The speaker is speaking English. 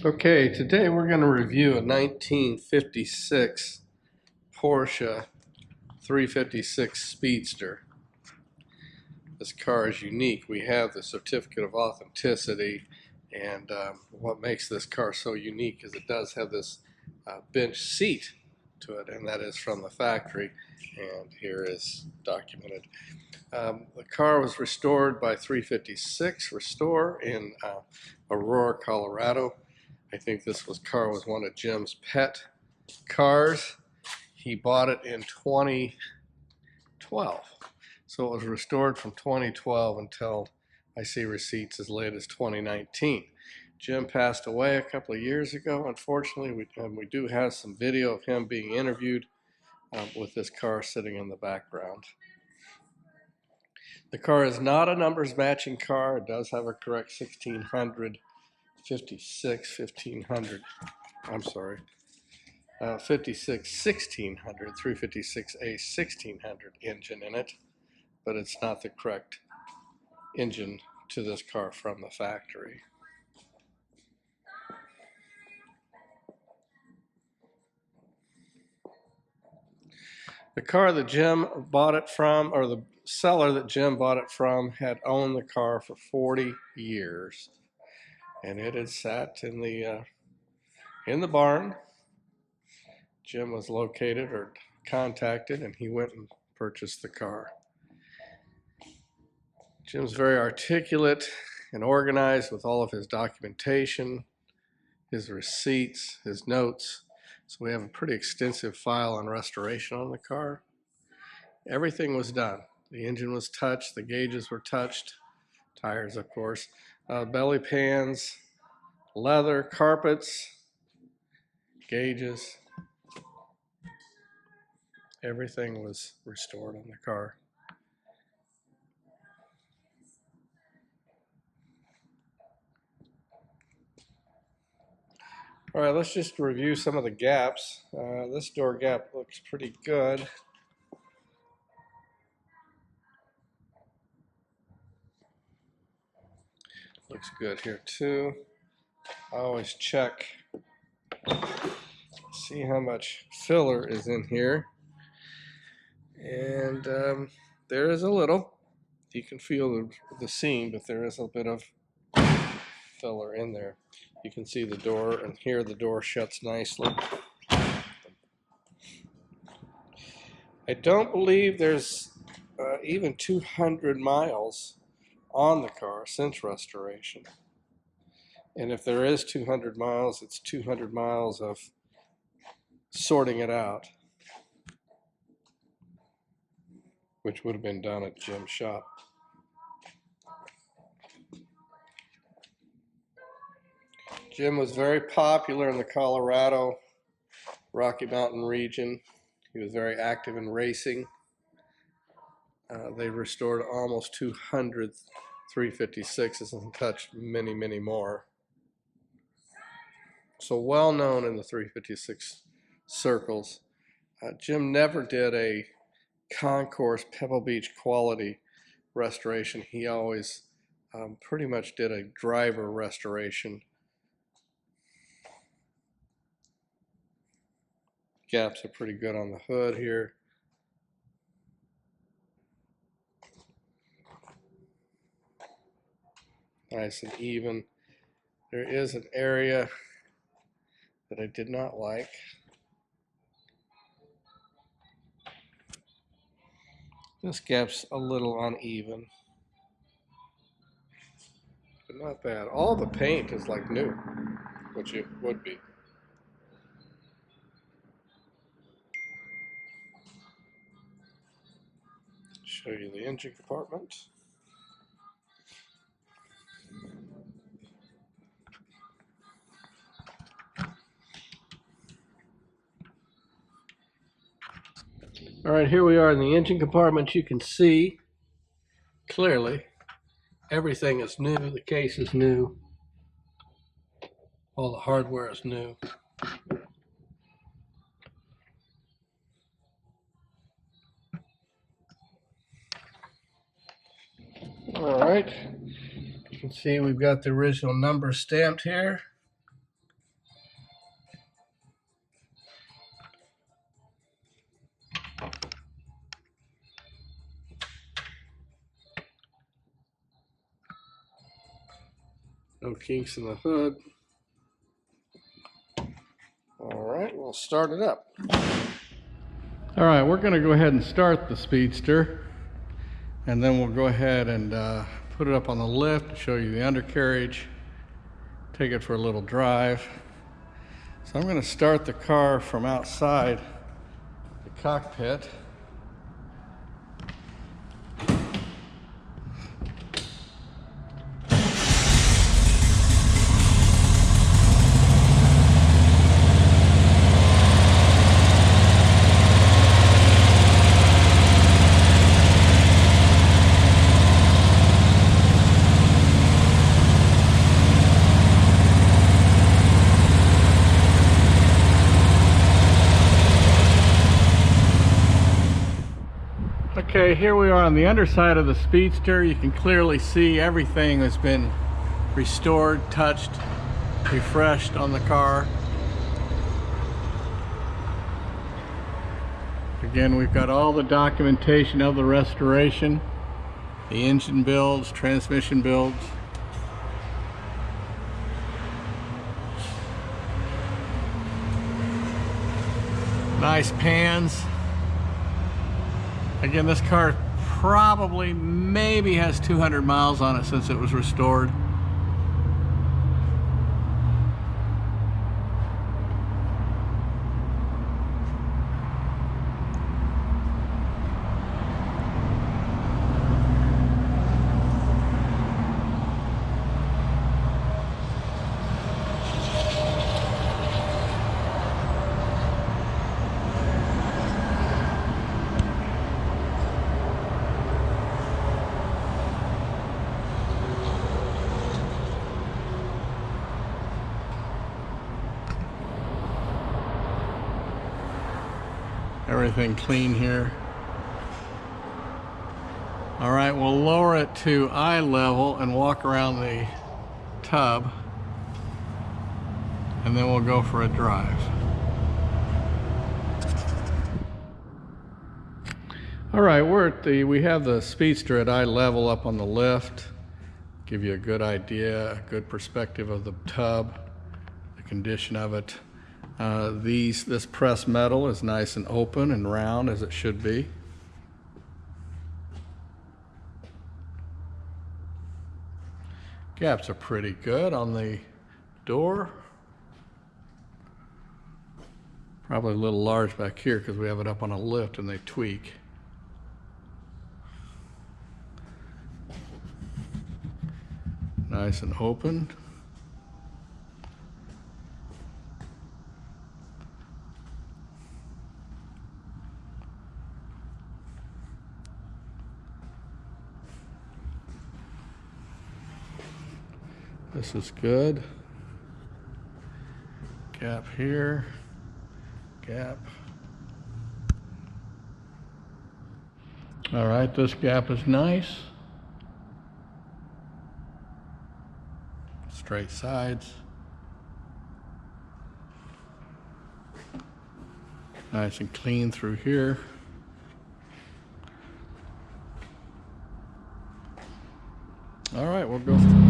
Okay, today we're going to review a 1956 Porsche 356 Speedster. This car is unique. We have the certificate of authenticity, and what makes this car so unique is it does have this bench seat to it, and that is from the factory, and here is documented. The car was restored by 356 Restore in Aurora, Colorado. I think this car was one of Jim's pet cars. He bought it in 2012. So it was restored from 2012 until I see receipts as late as 2019. Jim passed away a couple of years ago, unfortunately. We do have some video of him being interviewed with this car sitting in the background. The car is not a numbers matching car. It does have a correct 1600 56 1500, I'm sorry, 56 1600 356A 1600 engine in it, but it's not the correct engine to this car from the factory. The car that Jim bought it from, or the seller that Jim bought it from, had owned the car for 40 years. And it had sat in the barn. Jim was located or contacted, and he went and purchased the car. Jim's very articulate and organized with all of his documentation, his receipts, his notes. So we have a pretty extensive file on restoration on the car. Everything was done. The engine was touched, the gauges were touched, tires of course, belly pans, leather, carpets, gauges. Everything was restored on the car. All right, let's just review some of the gaps. This door gap looks pretty good. Looks good here too. I always check, see how much filler is in here. And there is a little. You can feel the seam, but there is a bit of filler in there. You can see the door, and here the door shuts nicely. I don't believe there's even 200 miles on the car since restoration. And if there is 200 miles, it's 200 miles of sorting it out, which would have been done at Jim's shop. Jim was very popular in the Colorado Rocky Mountain region. He was very active in racing. They restored almost 200 356s and touched many, many more. So well known in the 356 circles. Jim never did a concourse Pebble Beach quality restoration. He always pretty much did a driver restoration. Gaps are pretty good on the hood here. Nice and even. There is an area that I did not like. This gap's a little uneven, but not bad. All the paint is like new, which it would be. Show you the engine compartment. All right, here we are in the engine compartment. You can see clearly everything is new. The case is new. All the hardware is new. All right, you can see we've got the original number stamped here. No kinks in the hood. All right, we'll start it up. All right, we're going to go ahead and start the Speedster, and then we'll go ahead and put it up on the lift, show you the undercarriage, take it for a little drive. So I'm going to start the car from outside the cockpit. Okay, here we are on the underside of the Speedster. You can clearly see everything has been restored, touched, refreshed on the car. Again, we've got all the documentation of the restoration, the engine builds, transmission builds. Nice pans. Again, this car probably maybe has 200 miles on it since it was restored. Everything clean here. All right, we'll lower it to eye level and walk around the tub, and then we'll go for a drive. All right, we have the Speedster at eye level up on the lift. Give you a good idea, a good perspective of the tub, the condition of it. This pressed metal is nice and open and round as it should be. Gaps are pretty good on the door. Probably a little large back here because we have it up on a lift and they tweak. Nice and open. This is good. Gap here, gap. All right, this gap is nice. Straight sides. Nice and clean through here. All right, we'll go through.